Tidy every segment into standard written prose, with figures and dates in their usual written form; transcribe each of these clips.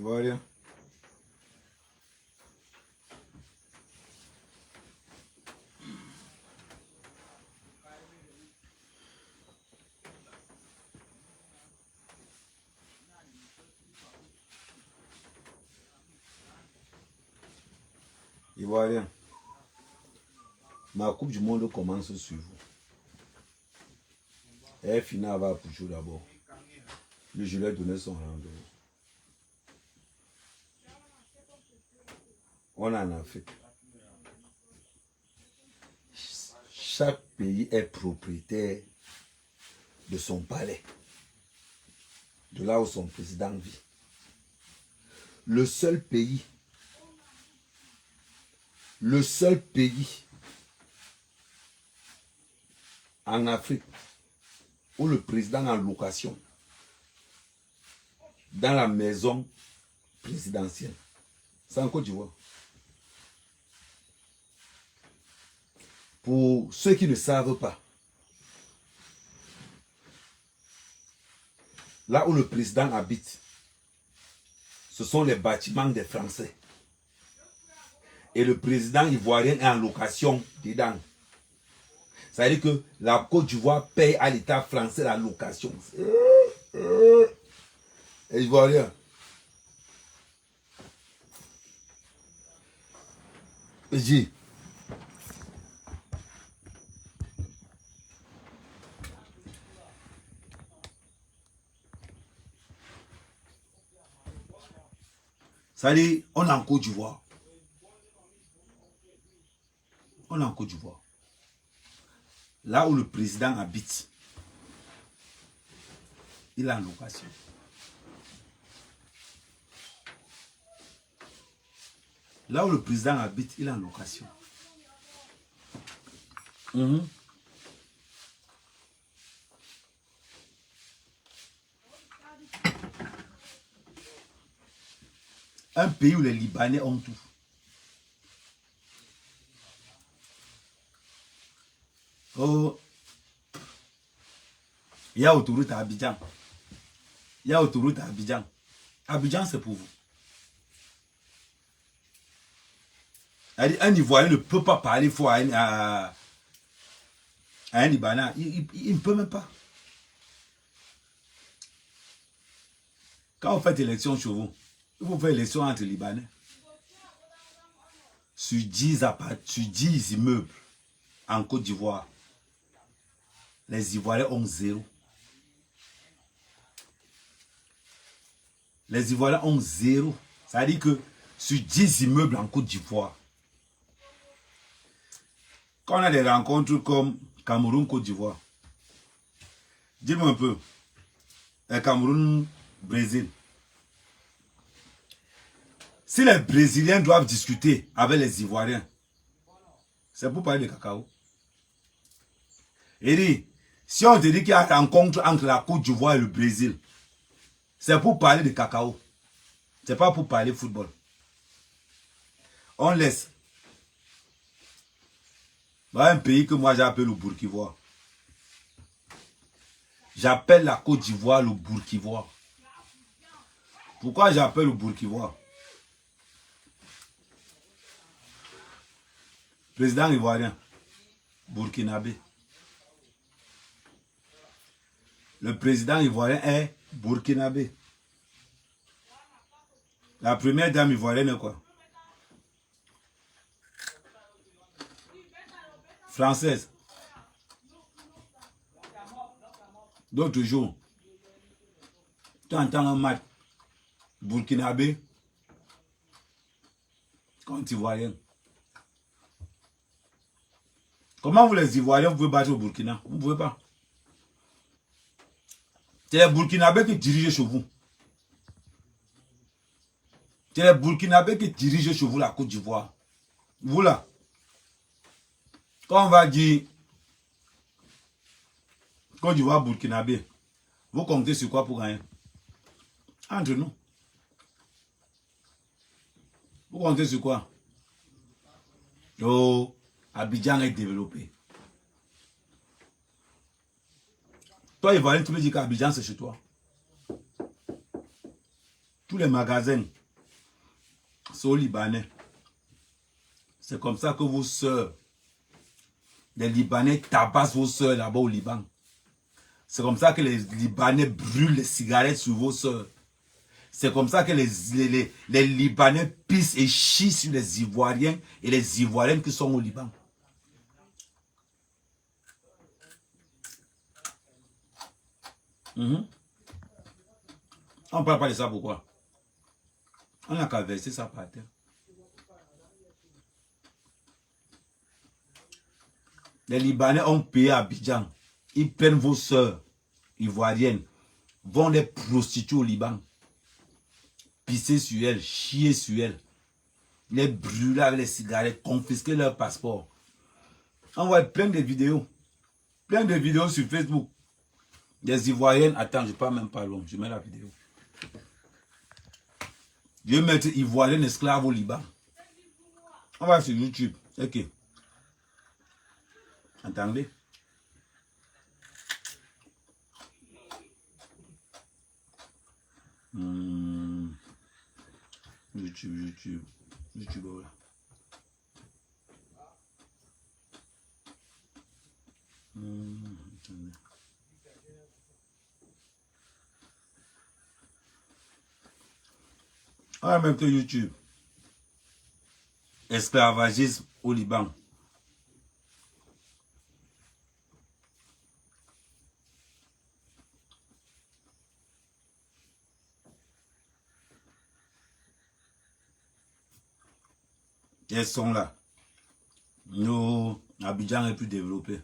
Ivoirien. Ivoirien. Ma Coupe du Monde commence sur vous. Elle finit avec Pouchou d'abord. Le je lui ai donné son rendez-vous. On est en Afrique. Chaque pays est propriétaire de son palais. De là où son président vit. Le seul pays en Afrique où le président est en location dans la maison présidentielle, c'est en Côte d'Ivoire. Pour ceux qui ne savent pas, là où le président habite, ce sont les bâtiments des Français. Et le président ivoirien est en location dedans. Ça veut dire que la Côte d'Ivoire paye à l'État français la location. Et Ivoirien. Je dis. Ça veut dire, on est en Côte d'Ivoire. On est en Côte d'Ivoire. Là où le président habite, il est en location. Là où le président habite, il est en location. Un pays où les Libanais ont tout. Oh, il y a autoroute à Abidjan. Il y a autoroute à Abidjan. Abidjan, c'est pour vous. Un Ivoirien ne peut pas parler fort à un Libanais. Il ne peut même pas. Quand vous faites élection chez vous, vous faites élection entre Libanais. Sur 10 immeubles en Côte d'Ivoire, les Ivoiriens ont 0. Les Ivoiriens ont 0. Ça veut dire que sur 10 immeubles en Côte d'Ivoire, quand on a des rencontres comme Cameroun-Côte d'Ivoire, dis-moi un peu, Cameroun-Brésil, si les Brésiliens doivent discuter avec les Ivoiriens, c'est pour parler de cacao. Et dit, si on te dit qu'il y a une rencontre entre la Côte d'Ivoire et le Brésil, c'est pour parler de cacao. C'est pas pour parler football. On laisse. Voilà un pays que moi j'appelle le Bourkivois. J'appelle la Côte d'Ivoire le Bourkivois. Pourquoi j'appelle le Bourkivois? Président ivoirien, burkinabé. Le président ivoirien est burkinabé. La première dame ivoirienne est quoi? Française. D'autres jours, tu entends un match burkinabé contre ivoirien. Comment vous les Ivoiriens vous pouvez battre au Burkina? Vous ne pouvez pas. C'est les Burkinabés qui dirigent chez vous. C'est les Burkinabés qui dirigent chez vous la Côte d'Ivoire. Vous là. Quand on va dire Côte d'Ivoire, Burkinabé, vous comptez sur quoi pour gagner? Entre nous. Vous comptez sur quoi? Oh, Abidjan est développé. Toi, Ivoirien, tu me dis qu'Abidjan, c'est chez toi. Tous les magasins sont libanais. C'est comme ça que vos sœurs, les Libanais tabassent vos sœurs là-bas au Liban. C'est comme ça que les Libanais brûlent les cigarettes sur vos sœurs. C'est comme ça que les Libanais pissent et chient sur les Ivoiriens et les Ivoiriennes qui sont au Liban. On ne parle pas de ça, pourquoi? On n'a qu'à verser ça par terre. Les Libanais ont payé à Abidjan. Ils prennent vos sœurs ivoiriennes, vont les prostituer au Liban. Pisser sur elles, chier sur elles. Les brûler avec les cigarettes, confisquer leur passeport. On voit plein de vidéos. Plein de vidéos sur Facebook. Des Ivoiriennes. Attends, je parle même pas long. Je mets la vidéo. Je vais mettre Ivoirienne esclave au Liban. On va sur YouTube. Ok. Entendez? YouTube, voilà. On va mettre YouTube. Esclavagisme au Liban. Elles sont là. Nous, Abidjan est plus développé.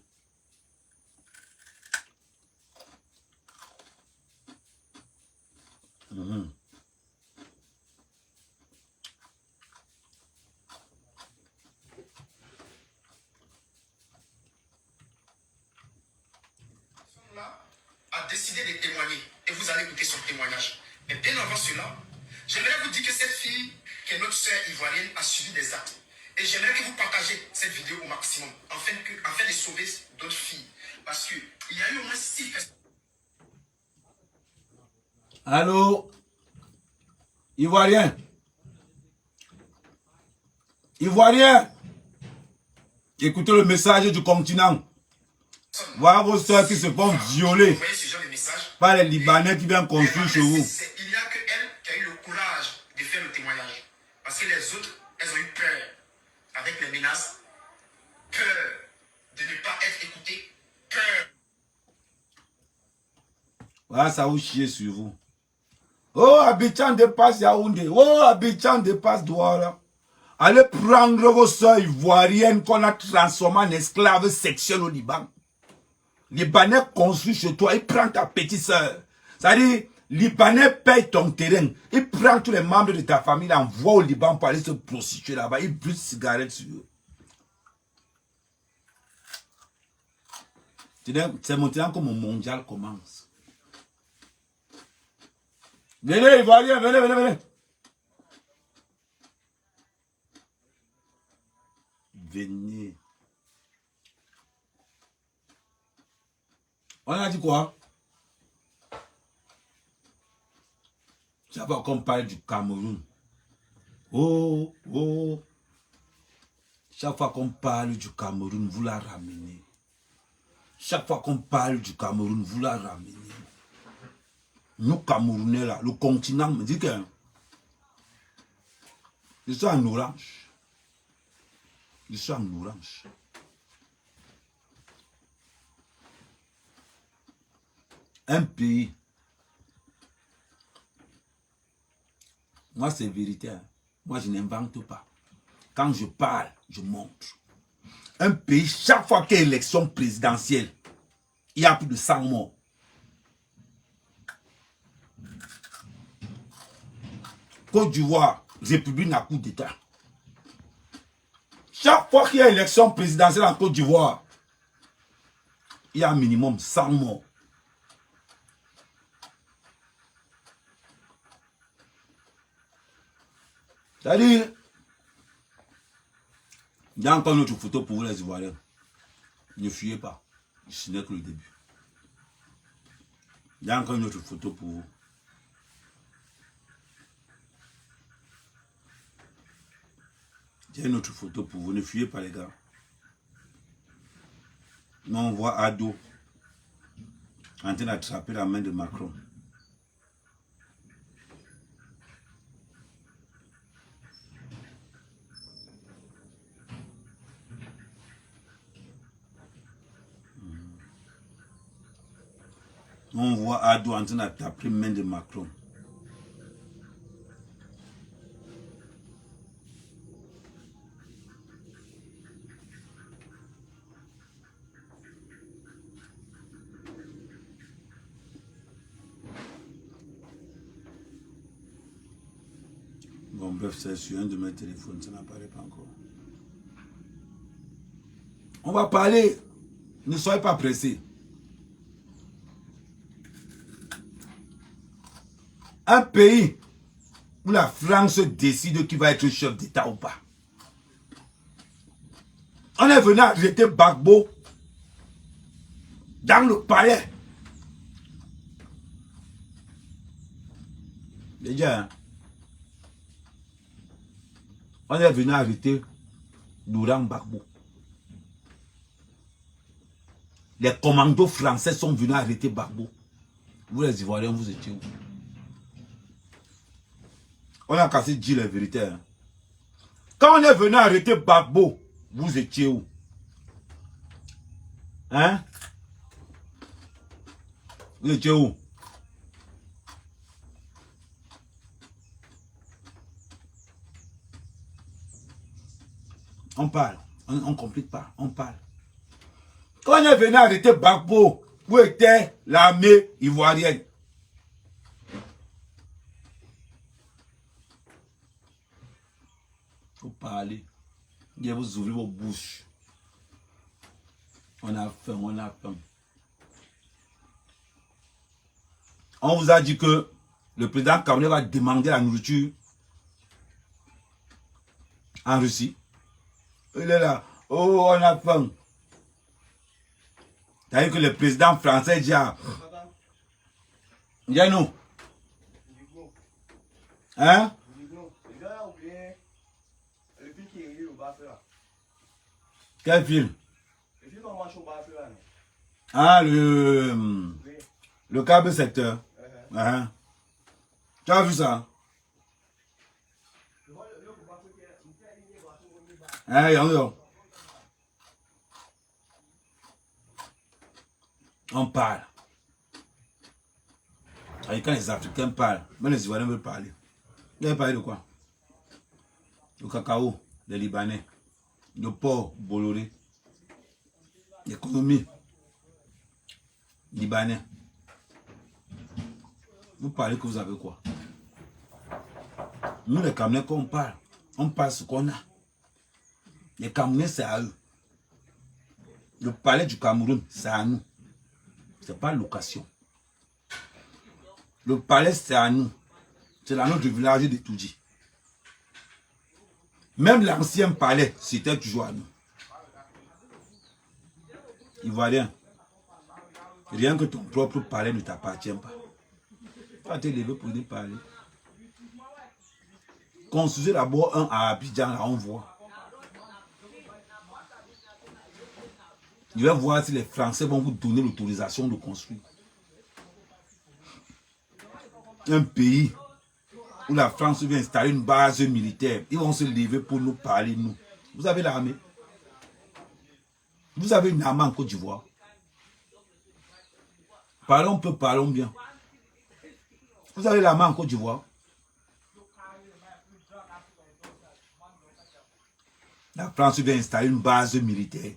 A décidé de témoigner et vous allez écouter son témoignage. Mais bien avant cela, j'aimerais vous dire que cette fille, qui est notre sœur ivoirienne, a subi des actes. Et j'aimerais que vous partagez cette vidéo au maximum afin de sauver d'autres filles. Parce qu'il y a eu au moins 6 personnes. Allô? Ivoirien? Ivoirien? Écoutez le message du continent. Voilà vos soeurs qui se font violer par les Libanais qui viennent construire chez vous. Il n'y a que elle qui a eu le courage de faire le témoignage. Parce que les autres, elles ont eu peur avec les menaces, peur de ne pas être écoutées, peur. Voilà, ça vous chier sur vous. Oh, Abidjan dépasse Yaoundé. Oh, Abidjan dépasse Douala. Allez prendre vos soeurs ivoiriennes qu'on a transformées en esclaves sexuels au Liban. Libanais construit chez toi, il prend ta petite soeur. C'est-à-dire, Libanais paye ton terrain. Il prend tous les membres de ta famille, l'envoie au Liban pour aller se prostituer là-bas. Il brûle cigarettes sur eux. C'est maintenant que mon mondial commence. Venez, Ivoiriens, venez, venez, venez. Venez. On a dit quoi? Chaque fois qu'on parle du Cameroun. Oh, oh. Chaque fois qu'on parle du Cameroun, vous la ramenez. Chaque fois qu'on parle du Cameroun, vous la ramenez. Nous, Camerounais, là, le continent me dit que je suis en orange. Je suis en orange. Un pays. Moi, c'est vérité. Hein. Moi, je n'invente pas. Quand je parle, je montre. Un pays, chaque fois qu'il y a élection présidentielle, il y a plus de 100 morts. Côte d'Ivoire, République n'a coup d'État. Chaque fois qu'il y a élection présidentielle en Côte d'Ivoire, il y a un minimum 100 morts. C'est-à-dire, il y a encore une autre photo pour vous les Ivoiriens. Ne fuyez pas. Ce n'est que le début. Il y a encore une autre photo pour vous. J'ai une autre photo pour vous, ne fuyez pas les gars. Nous on voit Ado en train d'attraper la main de Macron. On voit Ado en train d'attraper la main de Macron. Bon, bref, c'est sur un de mes téléphones, ça n'apparaît pas encore. On va parler. Ne soyez pas pressés. Un pays où la France décide qui va être chef d'État ou pas. On est venu arrêter Gbagbo dans le palais. Déjà, hein? On est venu arrêter Laurent Gbagbo. Les commandos français sont venus arrêter Gbagbo. Vous les Ivoiriens, vous étiez où? On a cassé dire la vérité. Hein? Quand on est venu arrêter Gbagbo, vous étiez où? Hein? Vous étiez où? On parle. On ne complique pas. On parle. Quand on est venu arrêter Gbagbo, où était l'armée ivoirienne? Il faut parler. Il faut vous ouvrir vos bouches. On a faim, on a faim. On vous a dit que le président Kabila va demander la nourriture en Russie. Il est là. Oh, on a faim. C'est-à-dire que le président français dit à... Dis-nous. Hein? Quel film? Ah, le câble secteur. Tu as vu ça? Hein, on parle. Et quand les Africains parlent, même les Ivoiriens veulent parler. Vous allez parler de quoi? Le cacao, les Libanais, le porc Bolloré, l'économie libanais. Vous parlez que vous avez quoi? Nous les Camerounais, quand on parle ce qu'on a. Les Camerounais, c'est à eux. Le palais du Cameroun, c'est à nous. Ce n'est pas location. Le palais, c'est à nous. C'est dans notre village de Toudji. Même l'ancien palais, c'était toujours à nous. Ivoirien, rien que ton propre palais ne t'appartient pas. Tu vas te lever pour y parler. Construisez d'abord un à Abidjan, là on voit. Je vais voir si les Français vont vous donner l'autorisation de construire. Un pays où la France vient installer une base militaire, ils vont se lever pour nous parler, nous. Vous avez l'armée. Vous avez une armée en Côte d'Ivoire. Parlons peu, parlons bien. Vous avez l'armée en Côte d'Ivoire. La France vient installer une base militaire.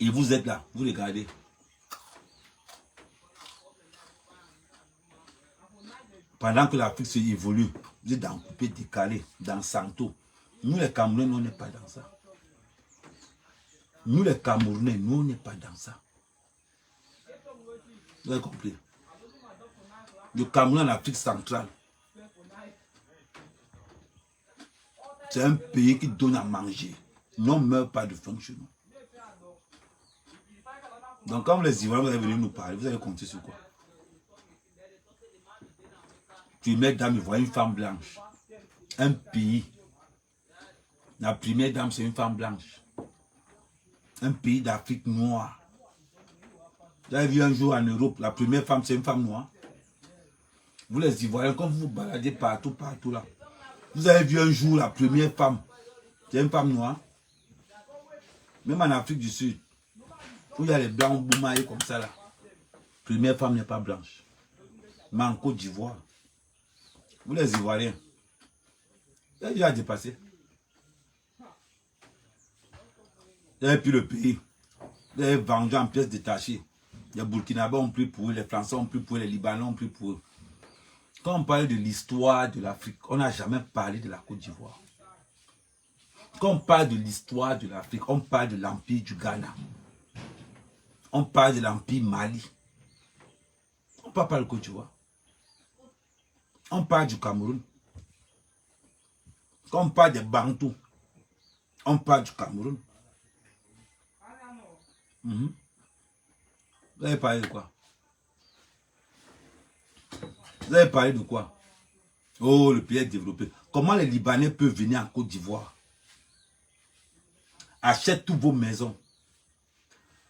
Et vous êtes là, vous regardez. Pendant que l'Afrique se évolue, vous êtes dans coupé décalé, dans Santo. Nous les Camerounais, nous on n'est pas dans ça. Nous les Camerounais, nous on n'est pas dans ça. Vous avez compris? Le Cameroun en Afrique centrale, c'est un pays qui donne à manger. Nous on ne meurt pas de faim chez nous. Donc quand les Ivoiriens vous allez venir nous parler, vous allez compter sur quoi? Tu mets dame, il voit une femme blanche. Un pays La première dame, c'est une femme blanche. Un pays d'Afrique noire. Vous avez vu un jour en Europe, la première femme, c'est une femme noire. Vous les Ivoiriens, quand vous vous baladez partout là, vous avez vu un jour la première femme, c'est une femme noire. Même en Afrique du Sud, où il y a les blancs boumaillés comme ça là, la première femme n'est pas blanche. Mais en Côte d'Ivoire, vous les Ivoiriens, vous avez déjà dépassé. Vous avez pris le pays, vous avez vendu en pièces détachées. Les Burkinabés ont pris pour eux, les Français ont pris pour eux, les Libanais ont pris pour eux. Quand on parle de l'histoire de l'Afrique, on n'a jamais parlé de la Côte d'Ivoire. Quand on parle de l'histoire de l'Afrique, on parle de l'Empire du Ghana. On parle de l'Empire Mali. On ne parle pas de Côte d'Ivoire. On parle du Cameroun. Quand on parle des Bantous, on parle du Cameroun. Vous avez parlé de quoi? Vous avez parlé de quoi? Oh, le pays est développé. Comment les Libanais peuvent venir en Côte d'Ivoire? Achètent toutes vos maisons.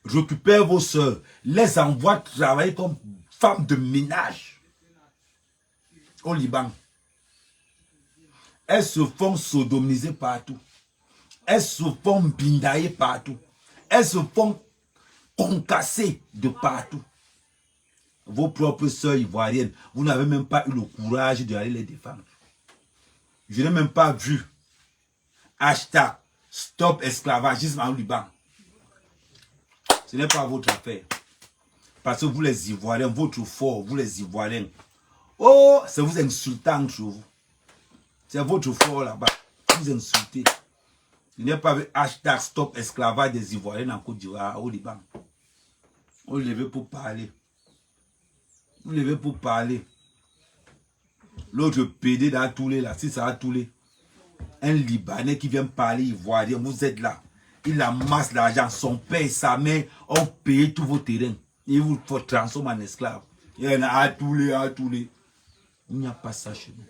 Récupèrent vos soeurs. Les envoient travailler comme femmes de ménage au Liban. Elles se font sodomiser partout. Elles se font bindailler partout. Elles se font concasser de partout. Vos propres soeurs ivoiriennes, vous n'avez même pas eu le courage d'aller les défendre. Je n'ai même pas vu hashtag stop esclavagisme en Liban. Ce n'est pas votre affaire. Parce que vous les Ivoiriens, votre fort, vous les Ivoiriens, oh, c'est vous insultant entre vous. C'est votre fort là-bas. Vous insultez. Je n'ai pas vu hashtag stop esclavage des Ivoiriens en Côte d'Ivoire, au Liban. On levait pour parler. Vous levez pour parler. L'autre PD dans Toulé, là, si ça a Toulé. Un Libanais qui vient parler ivoirien, vous êtes là. Il amasse l'argent. Son père et sa mère ont payé tous vos terrains. Il vous faut transformer en esclave. Il y en a à Toulé, à Toulé. Il n'y a pas ça chez nous.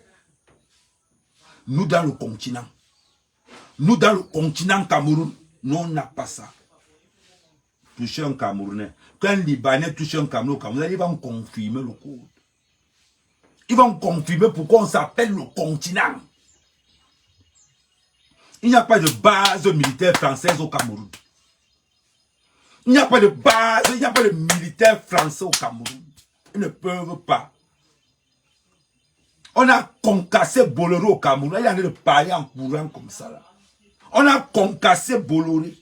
Nous dans le continent. Nous dans le continent Cameroun, nous on n'a pas ça. Toucher un Camerounais. Quand un Libanais touche un Camerounais, ils vont confirmer le code. Ils vont confirmer pourquoi on s'appelle le continent. Il n'y a pas de base militaire française au Cameroun. Il n'y a pas de base, il n'y a pas de militaire français au Cameroun. Ils ne peuvent pas. On a concassé Bolloré au Cameroun. Il y en a de parler en courant comme ça. Là. On a concassé Bolloré.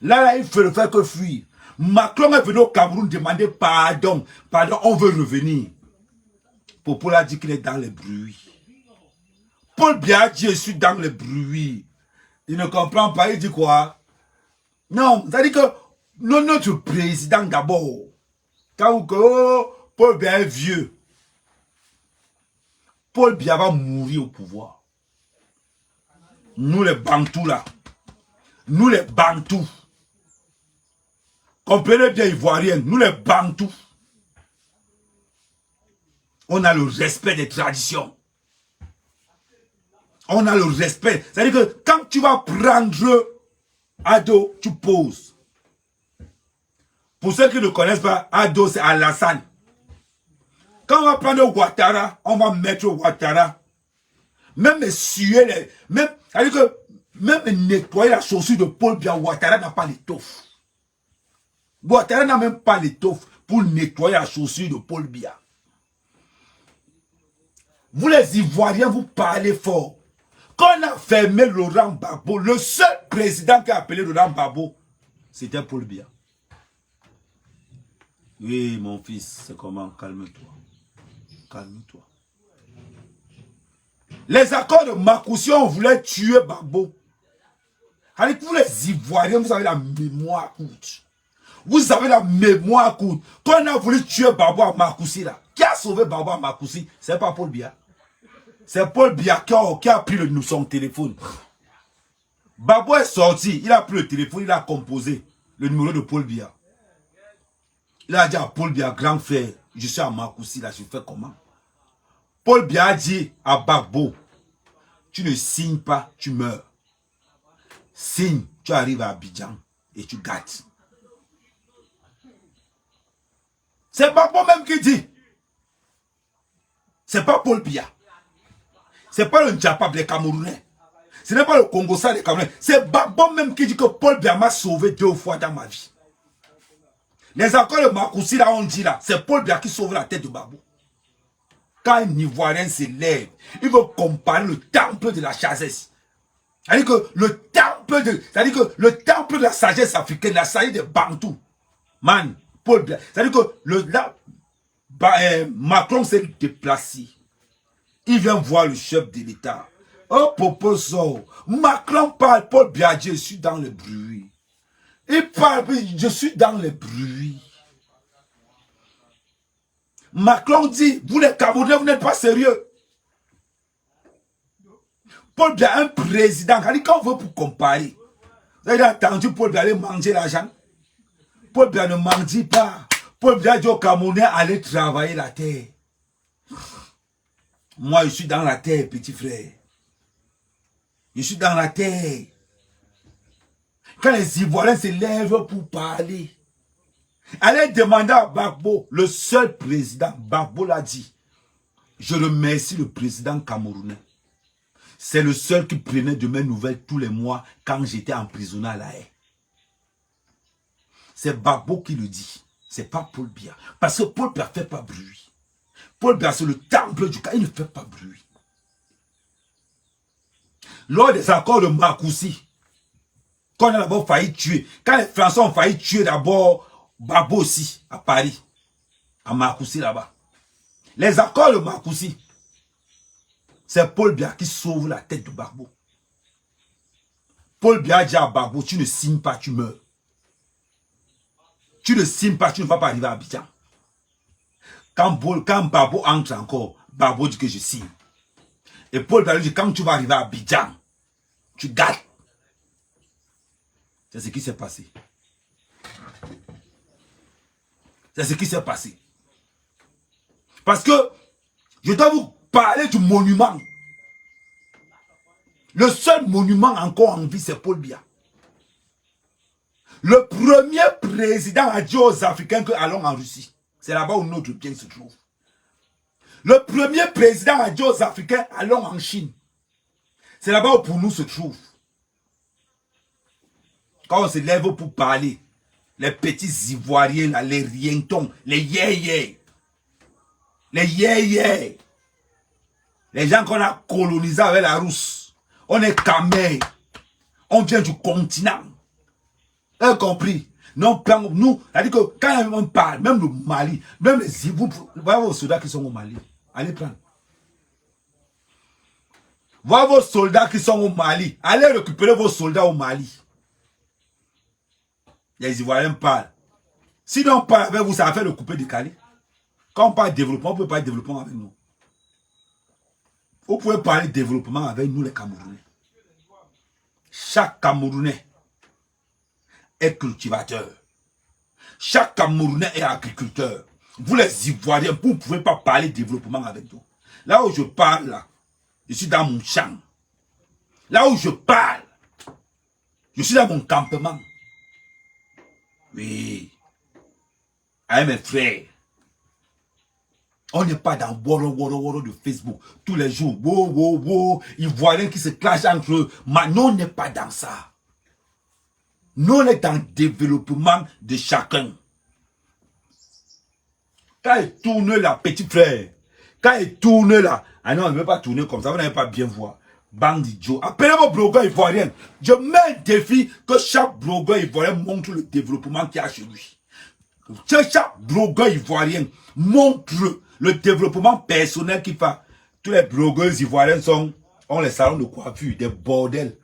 Là, il ne fait que fuir. Macron est venu au Cameroun demander pardon. Pardon, on veut revenir. Popo a dit qu'il est dans les bruits. Paul Biya dit je suis dans les bruits. Il ne comprend pas, il dit quoi? Non, ça dit que notre président d'abord. Quand Paul Biya est vieux. Paul Biya va mourir au pouvoir. Nous les Bantous là. Nous les Bantous. Comprenez bien Ivoiriens, nous les Bantous. On a le respect des traditions. On a le respect. C'est-à-dire que quand tu vas prendre Ado, tu poses. Pour ceux qui ne connaissent pas, Ado c'est Alassane. Quand on va prendre Ouattara, on va mettre Ouattara. Même suer les... C'est-à-dire que même nettoyer la chaussure de Paul Biya, Ouattara n'a pas l'étoffe. Ouattara n'a même pas l'étoffe pour nettoyer la chaussure de Paul Biya. Vous les Ivoiriens, vous parlez fort. Quand on a fermé Laurent Gbagbo, le seul président qui a appelé Laurent Gbagbo, c'était Paul Biya. Oui, mon fils, c'est comment? Calme-toi. Calme-toi. Les accords de Marcoussi, on voulait tuer Gbagbo. Avec vous les Ivoiriens, vous avez la mémoire courte. Vous avez la mémoire courte. Quand on a voulu tuer Gbagbo à Marcoussi, là, qui a sauvé Gbagbo à Marcoussi? C'est pas Paul Biya. C'est Paul Biya qui a pris son téléphone. Gbagbo est sorti, il a pris le téléphone, il a composé le numéro de Paul Biya. Il a dit à Paul Biya, grand frère, je suis à Marcoussi, là, je fais comment? Paul Biya a dit à Gbagbo, tu ne signes pas, tu meurs. signe, tu arrives à Abidjan et tu gâtes. C'est Gbagbo même qui dit. C'est pas Paul Biya. C'est pas le Ndjapab, les Camerounais. Ce n'est pas le Congo-Ça, les Camerounais. C'est Gbagbo même qui dit que Paul Biya m'a sauvé 2 fois dans ma vie. Les accords de Marcoussi, là, on dit là, c'est Paul Biya qui sauve la tête de Gbagbo. Quand un Ivoirien se lève, il veut comparer le temple de la sagesse. C'est-à-dire que le temple de la sagesse africaine, la sagesse de Bantou. Man, Paul Biya. C'est-à-dire que Macron s'est déplacé. Il vient voir le chef de l'État. Oh, Poposo, Macron parle, Paul Biya, je suis dans le bruit. Il parle, je suis dans le bruit. Macron dit, vous les Camerounais, vous n'êtes pas sérieux. Paul Biya, un président, quand on veut pour comparer, vous avez entendu Paul Biya aller manger l'argent. Paul Biya ne mendie pas. Paul Biya dit aux Camerounais, allez travailler la terre. Moi, je suis dans la terre, petit frère. Je suis dans la terre. Quand les Ivoiriens se lèvent pour parler, allez demander à Gbagbo, le seul président, Gbagbo l'a dit. Je remercie le président camerounais. C'est le seul qui prenait de mes nouvelles tous les mois quand j'étais emprisonné à La Haye. C'est Gbagbo qui le dit. C'est pas Paul Biya. Parce que Paul Biya ne fait pas bruit. Paul Biya, c'est le temple du cas. Il ne fait pas bruit. Lors des accords de Marcoussi, quand on a d'abord failli tuer, quand les Français ont failli tuer d'abord Gbagbo aussi, à Paris, à Marcoussi là-bas. Les accords de Marcoussi, c'est Paul Biya qui sauve la tête de Gbagbo. Paul Biya dit à Gbagbo, tu ne signes pas, tu meurs. Tu ne signes pas, tu ne vas pas arriver à Abidjan. Quand Gbagbo entre encore, Gbagbo dit que je signe. Et Paul Biya dit, quand tu vas arriver à Abidjan, tu gâtes. C'est ce qui s'est passé. C'est ce qui s'est passé. Parce que je dois vous parler du monument. Le seul monument encore en vie, c'est Paul Biya. Le premier président a dit aux Africains que allons en Russie. C'est là-bas où notre bien se trouve. Le premier président a dit aux Africains allons en Chine. C'est là-bas où pour nous se trouve. Quand on se lève pour parler, les petits Ivoiriens, là, les rientons, les yéyés, les yéyés, les gens qu'on a colonisés avec la Rousse, on est camé, on vient du continent. Vous avez compris? Non, nous, c'est-à-dire que quand on parle, même le Mali, même les Ivoiriens, vous voyez vos soldats qui sont au Mali, allez prendre. Voyez vos soldats qui sont au Mali, allez récupérer vos soldats au Mali. Les Ivoiriens parlent. Si on parle avec vous, ça va faire le coupé décalé. Quand on parle de développement, on ne peut pas parler de développement avec nous. Vous pouvez parler de développement avec nous, les Camerounais. Chaque Camerounais est cultivateur. Chaque Camerounais est agriculteur. Vous, les Ivoiriens, vous ne pouvez pas parler de développement avec nous. Là où je parle, là, je suis dans mon champ. Là où je parle, je suis dans mon campement. Oui. Avec mes frères. On n'est pas dans woro de Facebook. Tous les jours, Ivoiriens qui se clashent entre eux. Mais nous, on n'est pas dans ça. Nous, on est dans le développement de chacun. Quand il tourne là, petit frère. Quand il tourne là. Ah non, on ne veut pas tourner comme ça. Vous n'allez pas bien voir. Bandi Joe. Appelez vos blogueurs ivoiriens. Je mets un défi que chaque blogueur ivoirien montre le développement qu'il y a chez lui. Chaque blogueur ivoirien montre le développement personnel qu'il fait. Tous les blogueurs ivoiriens ont les salons de coiffure, des bordels.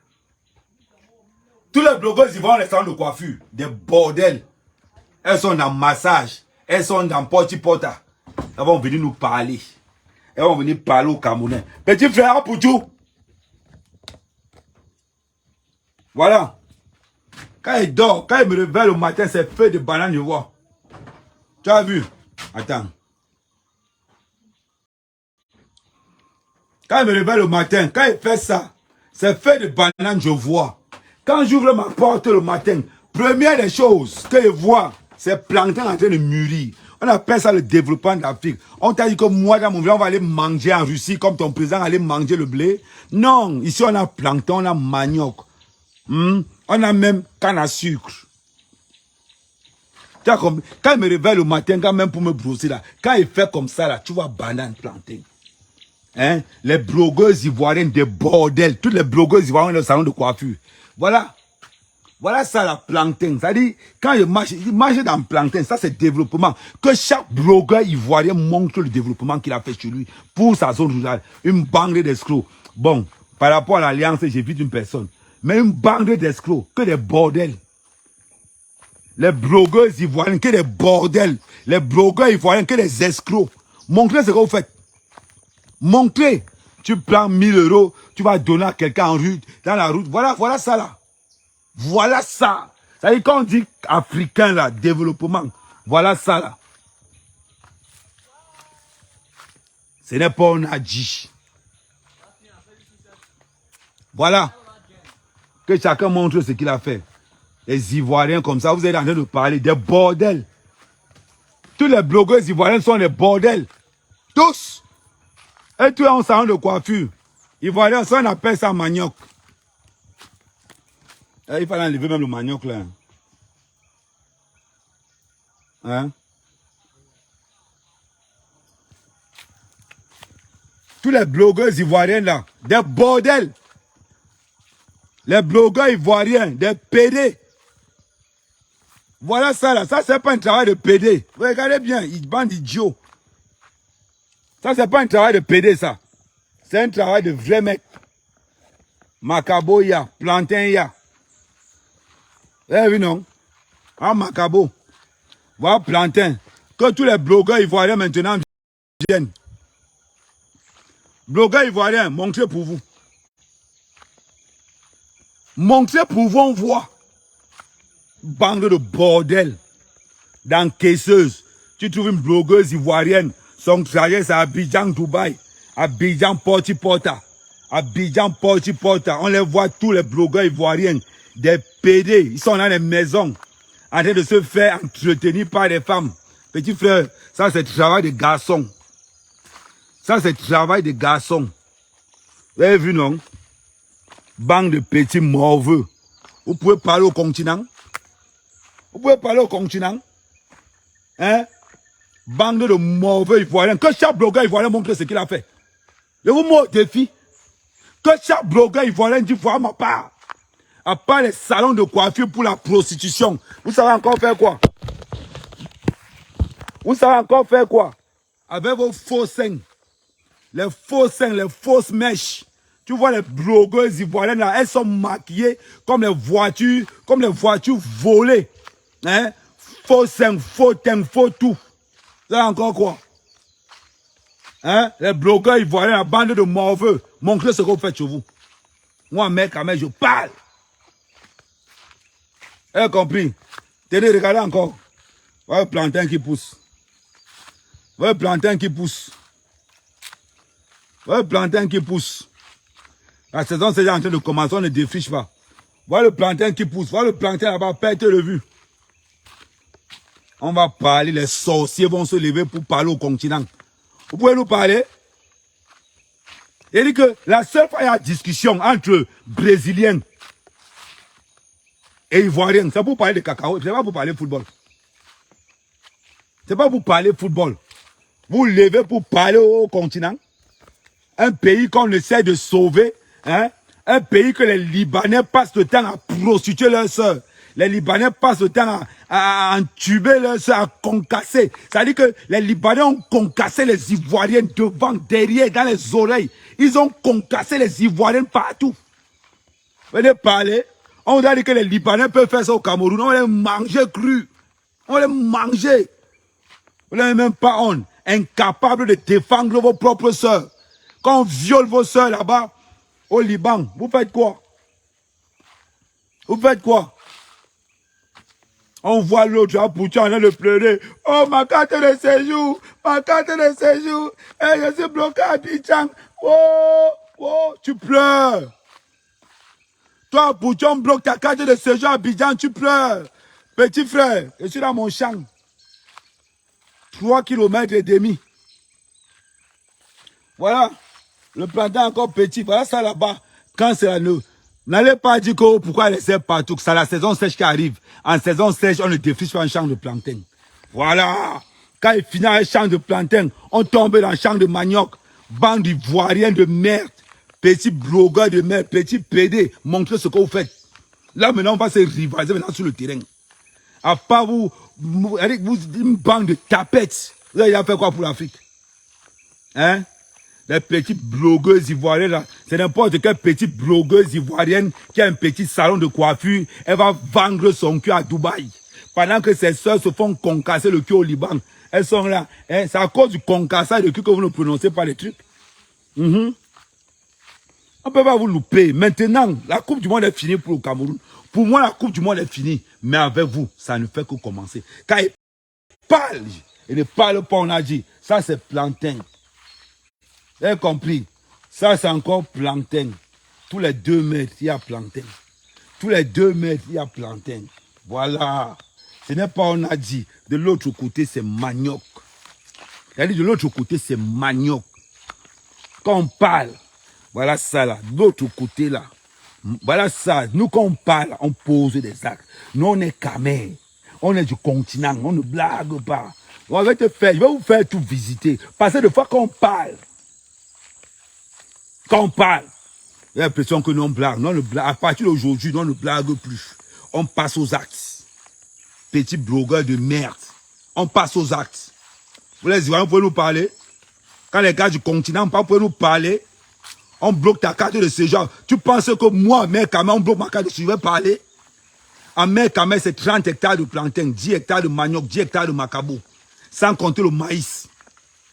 Tous les blogueurs ivoiriens ont les salons de coiffure, des bordels. Elles sont dans massage, elles sont dans porti-porta. Elles vont venir nous parler. Elles vont venir parler aux Camerounais. Petit frère, Poutou. Voilà. Quand il dort, quand il me réveille le matin, c'est feuille de banane, je vois. Tu as vu? Attends. Quand il me réveille le matin, quand il fait ça, c'est feuille de banane, je vois. Quand j'ouvre ma porte le matin, première des choses que je vois, c'est plancton en train de mûrir. On appelle ça le développement d'Afrique. On t'a dit que moi, dans mon village, on va aller manger en Russie comme ton président allait manger le blé. Non, ici on a plancton, on a manioc. On a même canne à sucre. Quand il me réveille le matin, quand même pour me brosser là, quand il fait comme ça là, tu vois banane plantain. Hein? Les blogueuses ivoiriennes des bordels, toutes les blogueuses ivoiriennes dans le salon de coiffure. Voilà. Voilà ça la plantain. C'est-à-dire, quand je marche dans le plantain, ça c'est développement. Que chaque blogueur ivoirien montre le développement qu'il a fait chez lui pour sa zone rurale. Une bande d'escrocs. Bon, par rapport à l'alliance, j'évite une personne. Mais une bande d'escrocs, que des bordels. Les blogueurs ivoiriens, que des bordels. Les blogueurs ivoiriens, que des escrocs. Montrez ce que vous faites. Montrez. Tu prends 1000 €, tu vas donner à quelqu'un en rue, dans la route. Voilà ça là. Voilà ça. Ça veut dire quand on dit africain là, développement, voilà ça là. Ce n'est pas un adji. Voilà. Que chacun montre ce qu'il a fait. Les Ivoiriens comme ça, vous êtes en train de parler des bordels. Tous les blogueurs ivoiriens sont des bordels. Tous. Et tous en salon de coiffure. Ivoiriens, ça on appelle ça manioc. Il fallait enlever même le manioc là. Hein? Tous les blogueurs ivoiriens là, des bordels. Les blogueurs ivoiriens, des PD. Voilà ça là, ça c'est pas un travail de PD. Regardez bien, ils bandent idiots. Ça c'est pas un travail de PD ça. C'est un travail de vrai mec. Macabo ya, plantain ya. Vous avez vu non? Ah Macabo. Voilà plantain. Que tous les blogueurs ivoiriens maintenant viennent. Blogueurs ivoiriens, montrez pour vous. Montrez pour vous, on voit. Bande de bordel. Dans caisseuse. Tu trouves une blogueuse ivoirienne. Son trajet c'est Abidjan, Dubaï. Abidjan, Porta. Abidjan, Porta. On les voit tous les blogueurs ivoiriens. Des PD. Ils sont dans les maisons. En train de se faire entretenir par des femmes. Petit frère, ça c'est travail de garçon. Ça c'est travail de garçon. Vous avez vu non? Bande de petits morveux. Vous pouvez parler au continent? Vous pouvez parler au continent? Hein? Bande de morveux ivoiriens. Que chaque blogueur ivoirien montre ce qu'il a fait. Je vous mets au défi. Que chaque blogueur ivoirien dit voir ma part. À part les salons de coiffure pour la prostitution. Vous savez encore faire quoi? Vous savez encore faire quoi? Avec vos faux seins. Les faux seins, les fausses mèches. Tu vois les blogueuses ivoiriennes là, elles sont maquillées comme les voitures volées. Hein? Faux seins, faux teint, faux tout. Vous savez encore quoi? Hein? Les blogueurs ivoiriens, la bande de morveux. Montrez ce que vous faites chez vous. Moi, mec, je parle. Vous avez compris? Tenez, regardez encore. Voilà le plantain qui pousse. Voilà le plantain qui pousse. Voilà le plantain qui pousse. La saison c'est déjà en train de commencer, on ne défriche pas. Voilà le plantain qui pousse. Voilà le plantain là-bas, perte de vue. On va parler, les sorciers vont se lever pour parler au continent. Vous pouvez nous parler? Il dit que la seule fois il y a discussion entre Brésiliens et Ivoiriens, c'est pour parler de cacao, c'est pas pour parler football. C'est pas pour parler football. Vous levez pour parler au continent. Un pays qu'on essaie de sauver, hein? Un pays que les Libanais passent le temps à prostituer leurs sœurs. Les Libanais passent le temps à entuber leurs sœurs, à concasser. C'est-à-dire que les Libanais ont concassé les Ivoiriens devant, derrière, dans les oreilles. Ils ont concassé les Ivoiriens partout. Venez parler. On a dit que les Libanais peuvent faire ça au Cameroun. On va les manger crus. On va les manger. Vous n'avez même pas honte. Incapable de défendre vos propres sœurs. Quand on viole vos sœurs là-bas, au Liban, vous faites quoi? Vous faites quoi? On voit l'autre, pour tu en train de pleurer. Oh, ma carte de séjour, ma carte de séjour. Eh, je suis bloqué à Abidjan. Oh, oh, tu pleures. Toi, Boudion, bloque ta carte de séjour à Abidjan, tu pleures. Petit frère, je suis dans mon champ. 3,5 km. Voilà. Le plantain encore petit. Voilà ça là-bas. Quand c'est la neuve. N'allez pas dire que pourquoi elle sèche partout, que c'est la saison sèche qui arrive. En saison sèche, on ne défriche pas un champ de plantain. Voilà. Quand il finit un champ de plantain, on tombe dans un champ de manioc. Bande d'ivoiriens de merde. Petit blogueur de merde. Petit PD. Montrez ce que vous faites. Là maintenant, on va se rivaliser maintenant sur le terrain. À part vous, une bande de tapettes. Vous avez fait quoi pour l'Afrique? Hein? Les petites blogueuses ivoiriennes là, c'est n'importe quelle petite blogueuse ivoirienne qui a un petit salon de coiffure, elle va vendre son cul à Dubaï. Pendant que ses soeurs se font concasser le cul au Liban. Elles sont là. Hein? C'est à cause du concassage de cul que vous ne prononcez pas les trucs. On ne peut pas vous louper. Maintenant, la Coupe du Monde est finie pour le Cameroun. Pour moi, la Coupe du Monde est finie. Mais avec vous, ça ne fait que commencer. Quand il parle, il ne parle pas, on a dit. Ça, c'est plantain. Vous avez compris? Ça, c'est encore plantain. Tous les 2 mètres, il y a plantain. Tous les 2 mètres, il y a plantain. Voilà. Ce n'est pas, on a dit. De l'autre côté, c'est manioc. C'est-à-dire, de l'autre côté, c'est manioc. Quand on parle, voilà ça là. De l'autre côté là. Voilà ça. Nous, quand on parle, on pose des actes. Nous, on est camé. On est du continent. On ne blague pas. On va te faire, je vais vous faire tout visiter. Parce que des fois, quand on parle, j'ai l'impression que nous on blague. Nous, on ne blague. À partir d'aujourd'hui, nous on ne blague plus. On passe aux actes. Petit blogueur de merde. On passe aux actes. Vous les Ivoiriens, vous pouvez nous parler. Quand les gars du continent, vous pouvez nous parler. On bloque ta carte de séjour. Tu penses que moi, mec, on bloque ma carte de séjour, je vais parler? En mer Kamel, c'est 30 hectares de plantain, 10 hectares de manioc, 10 hectares de macabo. Sans compter le maïs.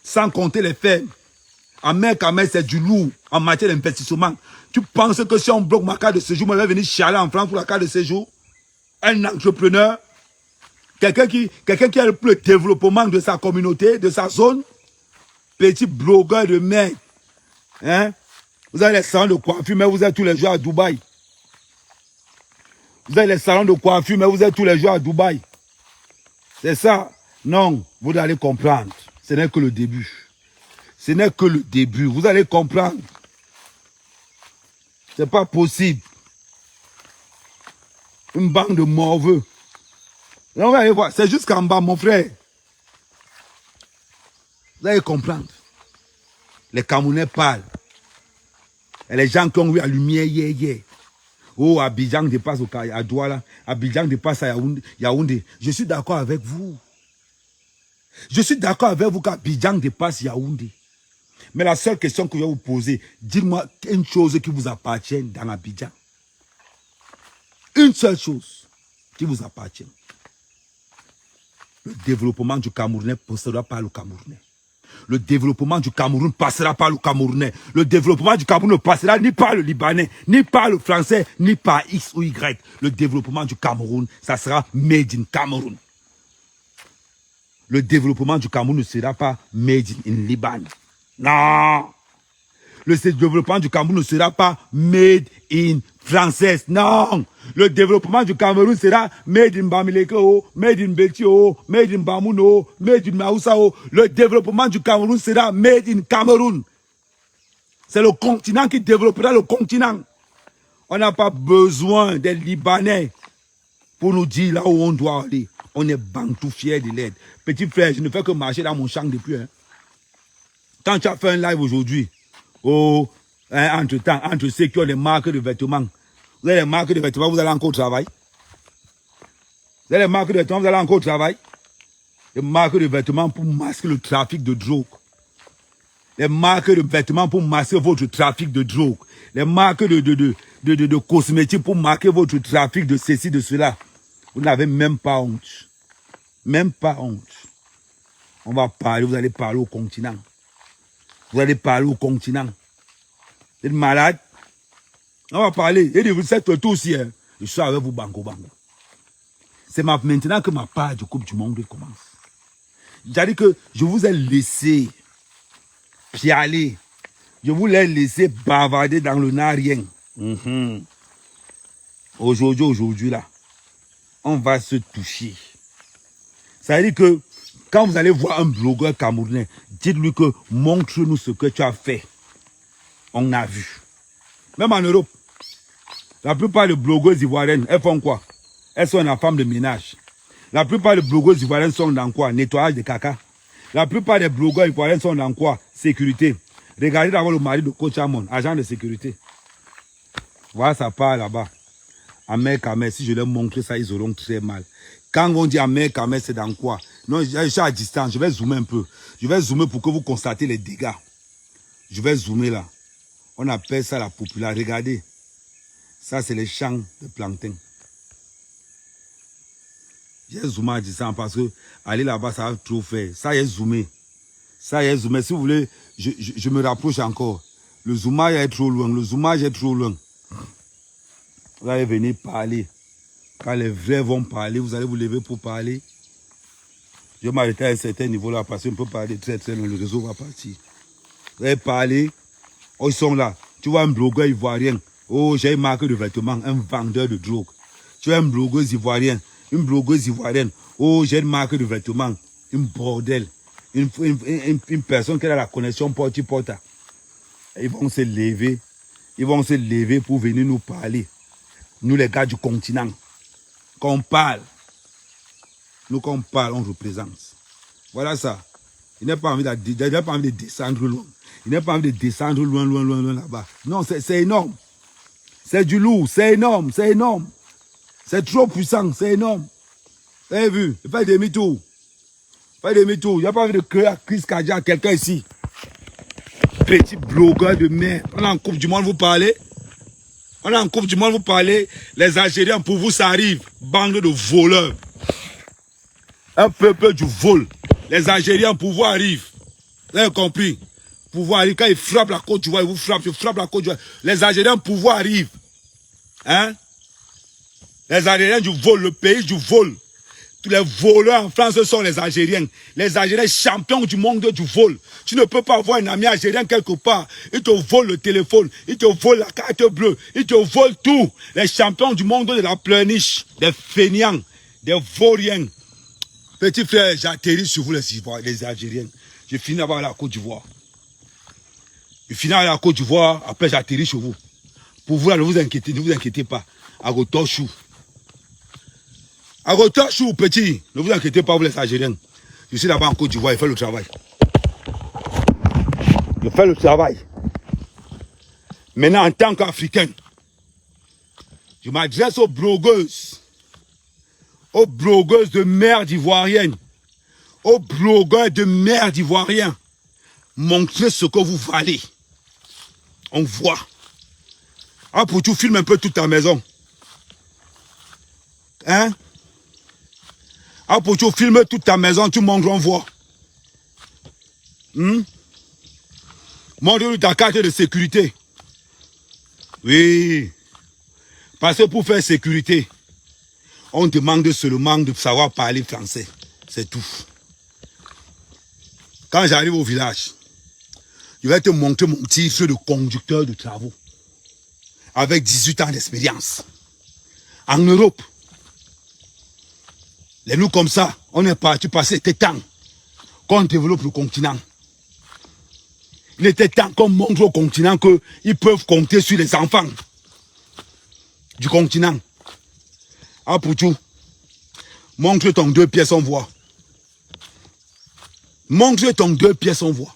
Sans compter les fermes. En mer Kamel, c'est du lourd en matière d'investissement. Tu penses que si on bloque ma carte de séjour, moi, je vais venir chialer en France pour la carte de séjour? Un entrepreneur, quelqu'un qui a le développement de sa communauté, de sa zone, petit blogueur de merde. Hein? Vous avez les salons de coiffure, mais vous êtes tous les jours à Dubaï. Vous avez les salons de coiffure, mais vous êtes tous les jours à Dubaï. C'est ça? Non, vous allez comprendre. Ce n'est que le début. Ce n'est que le début. Vous allez comprendre. C'est pas possible. Une bande de morveux. Là, vous allez voir. C'est jusqu'en bas, mon frère. Vous allez comprendre. Les Camerounais parlent. Et les gens qui ont vu la lumière hier. Oh, Abidjan dépasse à Douala. Abidjan dépasse à Yaoundé. Je suis d'accord avec vous. Je suis d'accord avec vous qu'Abidjan dépasse Yaoundé. Mais la seule question que je vais vous poser, dites-moi une chose qui vous appartient dans Abidjan. Une seule chose qui vous appartient. Le développement du Camerounais ne passera pas le Camerounais. Le développement du Cameroun passera par le Camerounais. Le développement du Cameroun ne passera ni par le Libanais, ni par le Français, ni par X ou Y. Le développement du Cameroun, ça sera made in Cameroun. Le développement du Cameroun ne sera pas made in Liban. Non. Le développement du Cameroun ne sera pas made in française. Non. Le développement du Cameroun sera made in Bamileke, made in Betio, made in Bamouno, made in Maoussao. Le développement du Cameroun sera made in Cameroun. C'est le continent qui développera le continent. On n'a pas besoin des Libanais pour nous dire là où on doit aller. On est bantou fiers de l'aide. Petit frère, je ne fais que marcher dans mon champ depuis. Hein. Quand tu as fait un live aujourd'hui, oh, hein, entre-temps, entre ceux qui ont des marques de vêtements, vous avez les marques de vêtements, vous allez encore au travail. Vous avez les marques de vêtements, vous allez encore au travail. Les marques de vêtements pour masquer le trafic de drogue. Les marques de vêtements pour masquer votre trafic de drogue. Les marques de cosmétiques pour marquer votre trafic de ceci, de cela. Vous n'avez même pas honte. Même pas honte. On va parler, vous allez parler au continent. Vous allez parler au continent. Vous êtes malade? On va parler. Et vous êtes tous aussi. Hein. Je suis avec vous, Bango Bango. C'est maintenant que ma part du Coupe du Monde commence. J'ai-à-dire que je vous ai laissé pialer. Je vous l'ai laissé bavarder dans le n'a rien. Aujourd'hui, là, on va se toucher. Ça veut dire que quand vous allez voir un blogueur camerounais, dites-lui que montre-nous ce que tu as fait. On a vu. Même en Europe, la plupart des blogueuses ivoiriennes, elles font quoi? Elles sont en femme de ménage. La plupart des blogueuses ivoiriennes sont dans quoi? Nettoyage de caca. La plupart des blogueurs ivoiriens sont dans quoi? Sécurité. Regardez d'abord le mari de Coach Amon, agent de sécurité. Voilà, ça part là-bas. Amer Kamer, si je leur montre ça, ils auront très mal. Quand on dit Amer Kamer, c'est dans quoi? Non, je suis à distance, je vais zoomer un peu. Je vais zoomer pour que vous constatez les dégâts. Je vais zoomer là. On appelle ça la popularité. Regardez. Ça, c'est les champs de plantain. J'ai zoomé à distance parce que aller là-bas, ça va trop faire. Ça y est zoomé. Ça y est zoomé. Si vous voulez, je me rapproche encore. Le zoomage est trop loin. Le zoomage est trop loin. Vous allez venir parler. Quand les vrais vont parler, vous allez vous lever pour parler. Je vais m'arrêter à un certain niveau là parce qu'on peut parler très très loin. Le réseau va partir. Vous allez parler. Oh, ils sont là. Tu vois un blogueur ivoirien. Oh, j'ai une marque de vêtements. Un vendeur de drogue. Tu vois un blogueur ivoirien. Une blogueuse ivoirienne. Oh, j'ai une marque de vêtements. Une bordel. Une personne qui a la connexion porte-porte. Ils vont se lever. Ils vont se lever pour venir nous parler. Nous, les gars du continent. Quand on parle. Nous, quand on parle, on représente. Voilà ça. Il n'a pas envie de descendre loin. Il n'a pas envie de descendre loin là-bas. Non, c'est énorme. C'est du lourd. C'est énorme. C'est énorme. C'est trop puissant, c'est énorme. Vous avez vu? Il fait demi-tour. Il fait demi-tour. Il n'y a pas envie de créer la crise cardiaque à quelqu'un ici. Petit blogueur de merde. On est en Coupe du Monde, vous parlez? On est en Coupe du Monde, vous parlez? Les Algériens, pour vous, ça arrive. Bande de voleurs. Un peuple du vol. Les Algériens, pour vous, arrivent. Vous avez compris? Pour vous, arrive. Quand ils frappent la Côte d'Ivoire, ils vous frappent. Ils frappent la Côte d'Ivoire. Les Algériens, pour vous, arrivent. Hein? Les Algériens du vol, le pays du vol. Tous les voleurs en France sont les Algériens. Les Algériens champions du monde du vol. Tu ne peux pas avoir un ami algérien quelque part. Ils te volent le téléphone. Ils te volent la carte bleue. Ils te volent tout. Les champions du monde de la pleurniche. Des fainéants. Des vauriens. Petit frère, j'atterris sur vous les Algériens. Je finis à la Côte d'Ivoire. Je finis à la Côte d'Ivoire. Après, j'atterris sur vous. Pour vous, là, ne vous inquiétez pas. À Gotochou. À Gotochou, petit. Ne vous inquiétez pas, vous les Algériens. Je suis là-bas en Côte d'Ivoire, il fait le travail. Je fais le travail. Maintenant, en tant qu'Africain, je m'adresse aux blogueuses. Aux blogueuses de merde ivoirienne. Aux blogueurs de merde ivoiriens. Montrez ce que vous valez. On voit. Ah, pour tu filmes un peu toute ta maison. Hein? Ah, pour tu filmes toute ta maison, tu montres, on voit. Montre-lui ta carte de sécurité. Oui. Parce que pour faire sécurité, on demande seulement de savoir parler français. C'est tout. Quand j'arrive au village, je vais te montrer mon titre de conducteur de travaux. Avec 18 ans d'expérience. En Europe. Les nous comme ça, on est parti passer tes temps qu'on développe le continent. Il était temps qu'on montre au continent qu'ils peuvent compter sur les enfants du continent. Ah, pour tout, montre ton 2 pièces en voix. Montre ton 2 pièces en voix.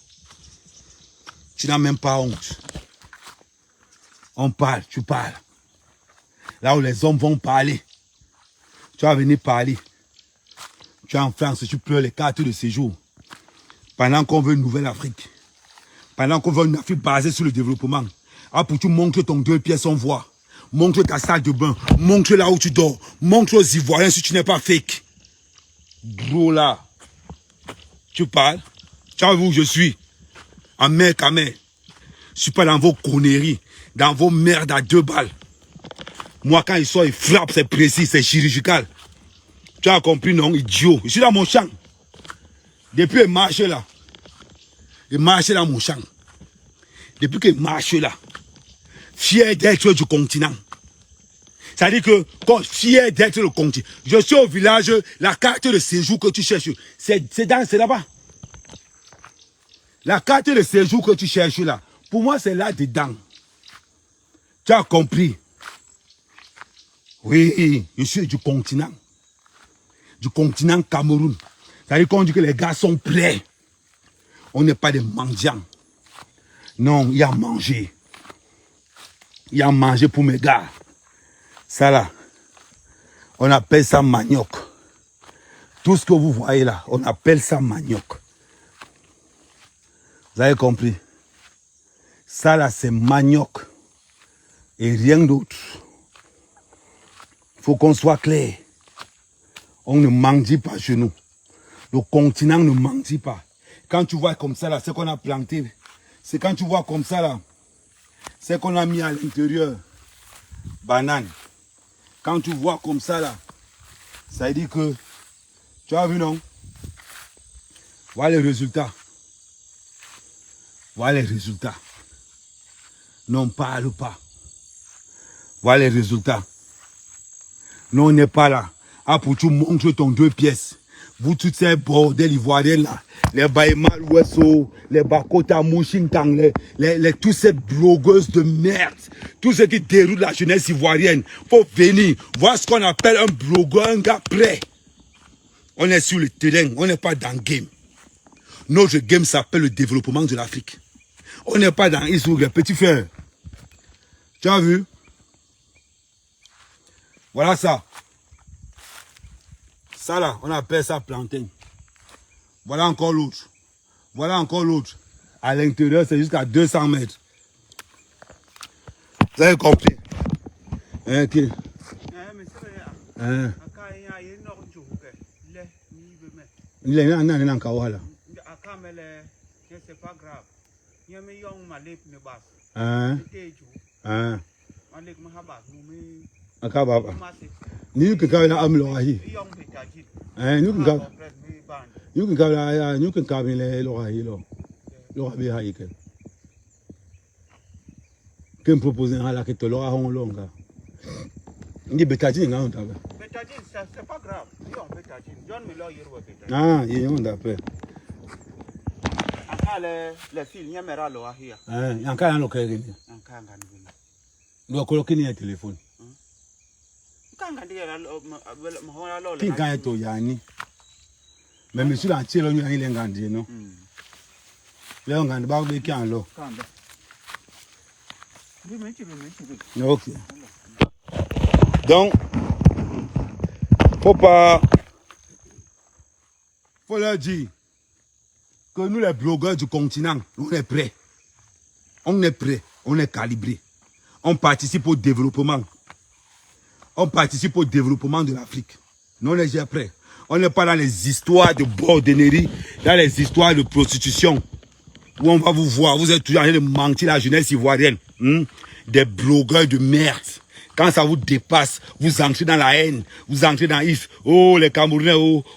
Tu n'as même pas honte. On parle, tu parles. Là où les hommes vont parler, tu vas venir parler. Tu es en France, tu pleures les cartes de séjour. Pendant qu'on veut une nouvelle Afrique. Pendant qu'on veut une Afrique basée sur le développement. Ah, pour tu montres ton 2 pièces en voix. Montre ta salle de bain. Montre là où tu dors. Montre aux Ivoiriens si tu n'es pas fake. Gros là. Tu parles. Tu vois où je suis. En mer à mer. Je suis pas dans vos conneries. Dans vos merdes à 2 balles. Moi, quand ils sortent, ils frappent, c'est précis, c'est chirurgical. Tu as compris, non, idiot. Je suis dans mon champ. Depuis qu'il marche là. Il marche dans mon champ. Depuis qu'il marche là. Fier d'être du continent. Ça dit que, quand fier d'être le continent. Je suis au village, la carte de séjour que tu cherches, c'est là-bas. La carte de séjour que tu cherches là, pour moi, c'est là-dedans. Tu as compris? Oui, je suis du continent. Du continent Cameroun. Ça veut dire qu'on dit que les gars sont prêts. On n'est pas des mendiants. Non, il y a à manger. Il y a à manger pour mes gars. Ça là, on appelle ça manioc. Tout ce que vous voyez là, on appelle ça manioc. Vous avez compris? Ça là, c'est manioc. Et rien d'autre. Il faut qu'on soit clair. On ne mendie pas chez nous. Le continent ne mendie pas. Quand tu vois comme ça là, c'est qu'on a planté. C'est quand tu vois comme ça là, c'est qu'on a mis à l'intérieur banane. Quand tu vois comme ça là, ça veut dire que, tu as vu non? Voilà les résultats. Voilà les résultats. Non, parle pas. Voilà les résultats. Non, on n'est pas là. Ah, pour tu montres ton 2 pièces. Vous, tous ces bordels ivoiriens là, les Baïmal Ouesso, les Bakota Mouchintang, tous ces blogueuses de merde, tous ceux qui déroulent la jeunesse ivoirienne, faut venir voir ce qu'on appelle un blogueur, un gars prêt. On est sur le terrain, on n'est pas dans le game. Notre game s'appelle le développement de l'Afrique. On n'est pas dans Israël, petit frère. Tu as vu? Voilà ça. Ça là, on appelle ça plantain. Voilà encore l'autre. Voilà encore l'autre. À l'intérieur, c'est jusqu'à 200 mètres. Vous avez compris? Ok. Il est là. C'est pas grave. Akababa. Ni que quand la amlo ahi. Nous can come in lo be haï que. Que me proposer à la que te l'aura en longa. Ni betadine on t'a. Betadine c'est pas grave. John me l'a yero betadine. Ah, il y a on d'après. Akale les filles nyamera lo ahi. Yanka lo kere ni. Yanka ngani. Lo coloquer ni téléphone. Qui gagne ton yani? Mais monsieur l'a tiré le il est grandi non? Là on gagne pas avec qui en l'eau. Ok. Donc, faut leur dire que nous les blogueurs du continent, on est prêts. On est prêts, on est calibrés. On participe au développement. On participe au développement de l'Afrique. Nous, on est déjà prêts. On n'est pas dans les histoires de bordonnerie, dans les histoires de prostitution, où on va vous voir, vous êtes toujours en train de mentir la jeunesse ivoirienne. Des blogueurs de merde. Quand ça vous dépasse, vous entrez dans la haine, vous entrez dans if. Oh, les Camerounais,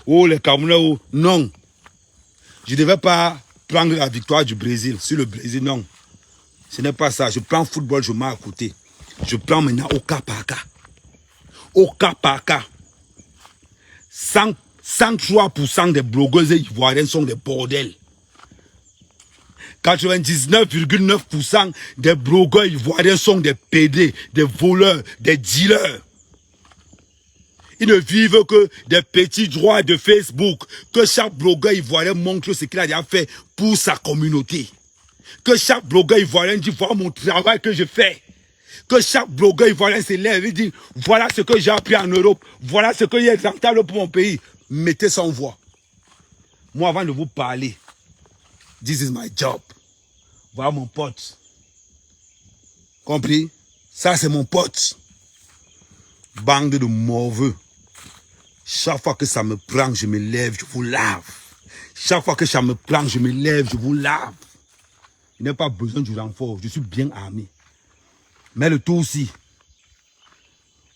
oh, les Camerounais, oh. Non. Je ne devais pas prendre la victoire du Brésil. Sur le Brésil, non. Ce n'est pas ça. Je prends football, je mets à côté. Je prends maintenant au cas par cas. Au cas par cas. 103% des blogueuses ivoiriennes sont des bordels. 99,9% des blogueurs ivoiriens sont des PD, des voleurs, des dealers. Ils ne vivent que des petits droits de Facebook. Que chaque blogueur ivoirien montre ce qu'il a déjà fait pour sa communauté. Que chaque blogueur ivoirien dit voilà mon travail que je fais. Que chaque blogueur ivoirien se lève et dit voilà ce que j'ai appris en Europe. Voilà ce qui est rentable pour mon pays. Mettez sans voix. Moi, avant de vous parler, this is my job. Voilà mon pote. Compris? Ça, c'est mon pote. Bande de mauvais. Chaque fois que ça me prend, je me lève, je vous lave. Chaque fois que ça me prend, je me lève, je vous lave. Il n'y a pas besoin du renfort. Je suis bien armé. Mais le tout aussi,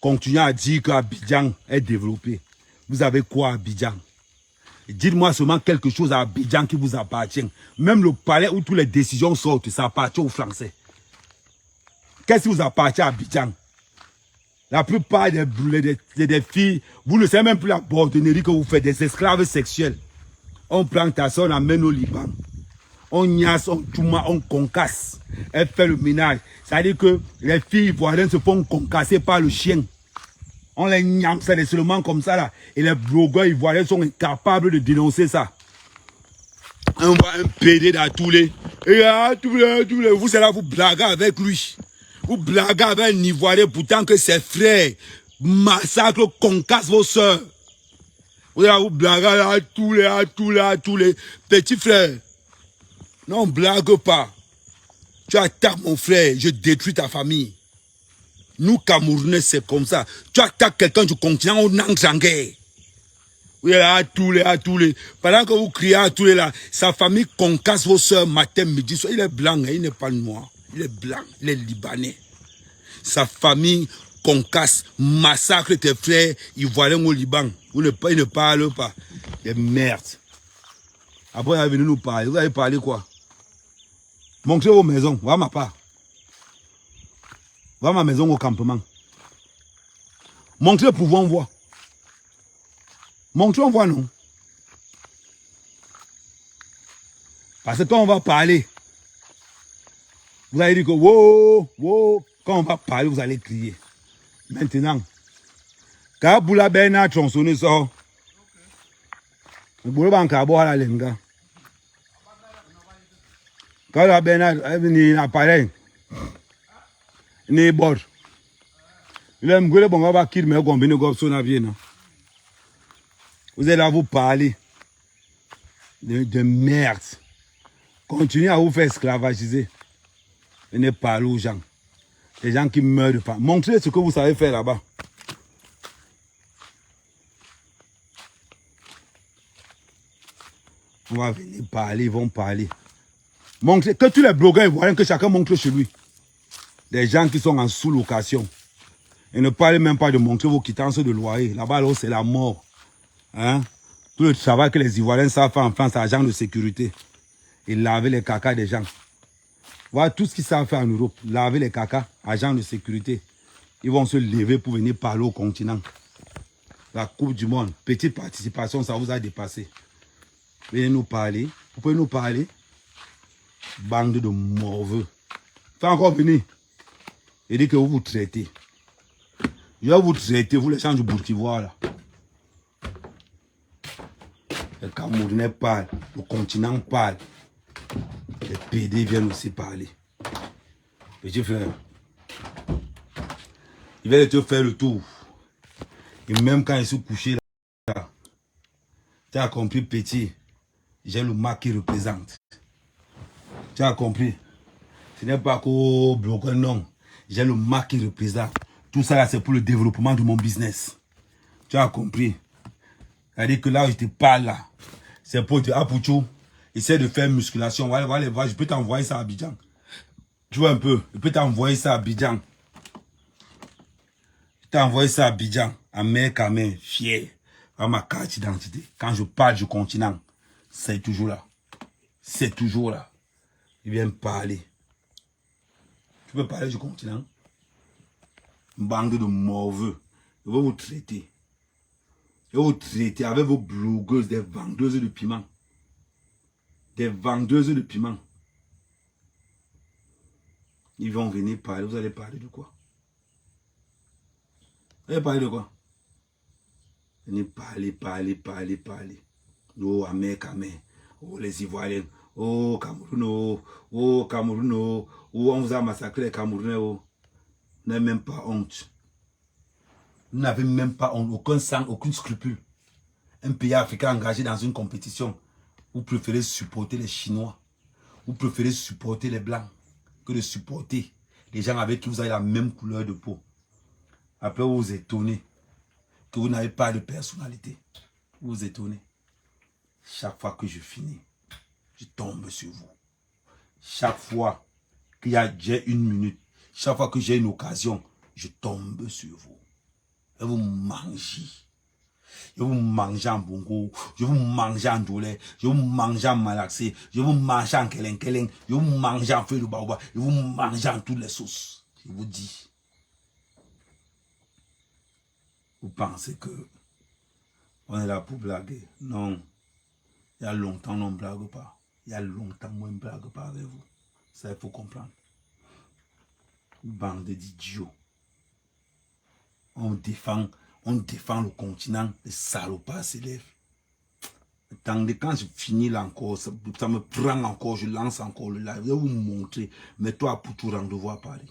continuez à dire qu'Abidjan est développé. Vous avez quoi à Abidjan? Dites-moi seulement quelque chose à Abidjan qui vous appartient. Même le palais où toutes les décisions sortent, ça appartient aux Français. Qu'est-ce qui vous appartient à Abidjan? La plupart des filles, vous ne savez même plus la bordenerie que vous faites, des esclaves sexuels. On prend ta soeur, on l'amène au Liban. On niasse, on touma, on concasse. Elle fait le ménage. Ça veut dire que les filles ivoiriennes se font concasser par le chien. On les niasse, c'est seulement comme ça là. Et les blogueurs ivoiriens sont incapables de dénoncer ça. On voit un PD dans tous les. Et vous êtes là, vous blaguez avec lui. Vous blaguez avec un Ivoirien pourtant que ses frères massacrent, concassent vos soeurs. Vous êtes là, vous blaguez à tous les petits frères. Non, blague pas. Tu attaques mon frère, je détruis ta famille. Nous, Camerounais, c'est comme ça. Tu attaques quelqu'un du continent, on entre en guerre. Oui, à tous les. Pendant que vous criez à tous les là, sa famille concasse vos soeurs matin, midi, soir. Il est blanc, hein, il n'est pas noir. Il est blanc, il est libanais. Sa famille concasse, massacre tes frères ivoiriens au Liban. Il ne parle pas. Des merdes. Après, il est venu nous parler. Vous avez parlé quoi? Montrez vos maisons. Voilà ma part. Voilà ma maison au campement. Montrez pour voir, on voit. Montrez, on voit, non? Parce que quand on va parler, vous allez dire que wow, wow. Quand on va parler, vous allez crier. Maintenant, quand Boula Bernard tronçonné ça, Boula Bankabo à la lenga. Quand la Bernard est venu appareil, il bord. Il aime que le bon va quitter mais combiner comme son avion. Vous êtes là, vous parler de merde. Continuez à vous faire esclavagiser. Venez parler aux gens. Les gens qui meurent pas. Montrez ce que vous savez faire là-bas. On va venir parler, ils vont parler. Montrez que tous les blogueurs ivoiriens, que chacun montre chez lui. Des gens qui sont en sous-location. Et ne parlez même pas de montrer vos quittances de loyer. Là-bas, c'est la mort. Hein? Tout le travail que les Ivoiriens savent faire en France, c'est agent de sécurité. Et laver les cacas des gens. Voilà tout ce qu'ils savent faire en Europe. Laver les cacas, agents de sécurité. Ils vont se lever pour venir parler au continent. La Coupe du Monde, petite participation, ça vous a dépassé. Venez nous parler. Vous pouvez nous parler. Bande de morveux. Faites encore venir. Et dit que vous vous traitez. Je vais vous traiter, vous les gens du Bourkivois là. Les Camerounais parlent, le continent parle. Les PD viennent aussi parler. Petit frère, il va te faire le tour. Et même quand ils sont couchés là, tu as compris petit, j'ai le marque qui représente. Tu as compris? Ce n'est pas qu'au bloqueur, non. J'ai le marque qui représente. Tout ça là, c'est pour le développement de mon business. Tu as compris? C'est-à-dire que là où je te parle là, c'est pour te apouchou. Essaie de faire musculation. Voilà, je peux t'envoyer ça à Abidjan. Tu vois un peu, je peux t'envoyer ça à Abidjan. Je t'ai envoyé ça à Abidjan, à main qu'à main, fier, à ma carte d'identité. Quand je parle du continent, c'est toujours là. C'est toujours là. Il vient me parler. Tu peux parler du continent? Une bande de morveux. Je vais vous traiter. Je vais vous traiter avec vos blogueuses, des vendeuses de piment. Des vendeuses de piment. Ils vont venir parler. Vous allez parler de quoi? Vous allez parler de quoi? Venez parler. Oh, Amé. Oh, les Ivoiriens. Oh, Cameroun. Oh, Cameroun. Oh, on vous a massacré les Camerounais. Oh. Vous n'avez même pas honte. Vous n'avez même pas honte. Aucun sang, aucun scrupule. Un pays africain engagé dans une compétition. Vous préférez supporter les Chinois. Vous préférez supporter les Blancs que de supporter les gens avec qui vous avez la même couleur de peau. Après, vous vous étonnez que vous n'avez pas de personnalité. Vous vous étonnez. Chaque fois que je finis, je tombe sur vous. Chaque fois qu'il y a une minute, chaque fois que j'ai une occasion, je tombe sur vous. Et vous mangez. Je vous mange en bongo, je vous mange en douleur, je vous mange en malaxé, je vous mange en keleng, je vous mange en feu de baoba, je vous mange en toutes les sauces. Je vous dis. Vous pensez que on est là pour blaguer? Non. Il y a longtemps, on ne blague pas. Il y a longtemps, on ne blague pas avec vous. Ça, il faut comprendre. Bande d'idiots. On défend le continent. Les salopards s'élèvent. Attendez, quand je finis là encore, ça me prend encore, je lance encore le live. Je vais vous montrer. Mets-toi pour tout rendez-vous à Paris.